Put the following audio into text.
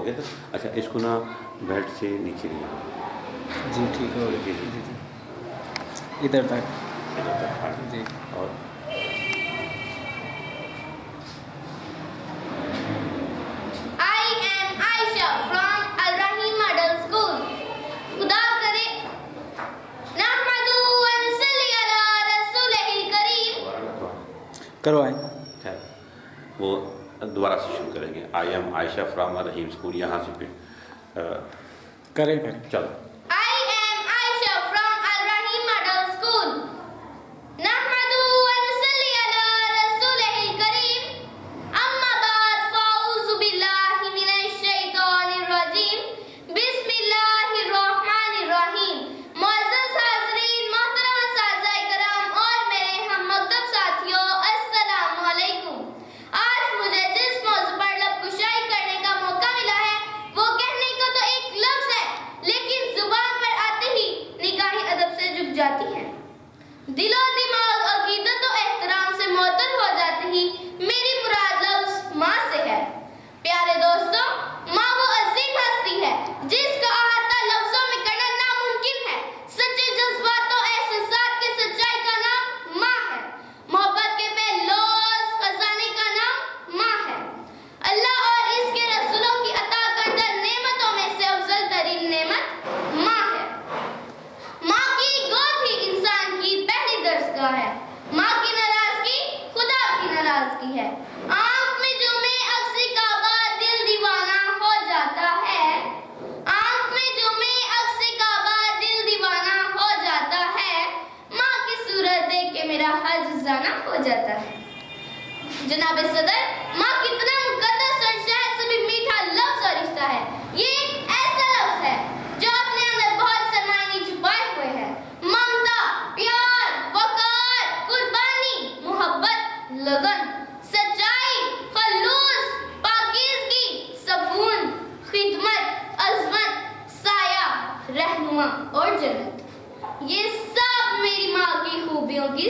हो गया था। अच्छा, इसको ना बेल्ट से नीचे नहीं आना। जी ठीक हो जी, गया। जी। जी जी इधर तक। इधर तक, हाँ जी। जी और I am Aisha from Al Rahim Model School. खुदा करे नहमदु व नसल्ली अला रसूलिल करीम। करवाएं। खैर, वो दोबारा से शुरू करेंगे। I am Ayesha from Rahim school, यहाँ से फिर करें करें। चलो। I am Aisha from Al Rahim Model School. नहमदु व नसल्ली अला रसूलिल करीम। अम्मा बाद फ़ाऊज़ु बिल्लाहि मिनश शैतानिर रजीम। बिस्मिल्लाहिर रहमानिर रहीम। मुअज़्ज़ज़ हाज़रीन, मोहतरम असातिज़ाए किराम और मेरे हम मकतब साथियों, अस्सलामु अलैकुम। आज मुझे जिस मौजू पर लबकुशाई करने का मौका मिला है वो कहने को तो एक लफ्ज है, लेकिन जुबान पर आते ही निगाहें अदब से झुक जाती हैं। दिलो दिमाग अकीदत और एहतराम से मुअत्तल हो जाते ही मेरी मुराद लफ्ज माँ से है। प्यारे दोस्तों, माँ वो अजीम हस्ती है जिसका अहाता लफ्जों में करना नामुमकिन है। सच्चे जज्बातों एहसासात की सच्चाई का नाम माँ है। मोहब्बत के बेलौस खजाने का नाम माँ है। अल्लाह और इसके रसूलों की अता करदा नेमतों में से अफजल तरीन नेमत माँ है। माँ की गोद ही इंसान की पहली दरसगाह है। माँ की नाराजगी खुदा की नाराजगी है। आँख में जुमे अक्सी काबा दिल दीवाना हो जाता है। आँख में जुमे अक्सी काबा दिल दीवाना हो जाता है। माँ की सूरत देख के मेरा हज जाना हो जाता है। जनाब सदर, माँ कितना मुकद्दस और शायद से भी मीठा लफ्ज और रिश्ता है। ये एक ऐसा लफ्ज है जो अपने अंदर बहुत सरमानी छुपाए हुए है। ममता, प्यार, वकार, कुर्बानी, मोहब्बत, लगन, सच्चाई, खलूस, पाकीज़गी, सकून, खिदमत, अज़मत, साया, रहनुमा और जन्नत, ये सब मेरी माँ की खूबियों की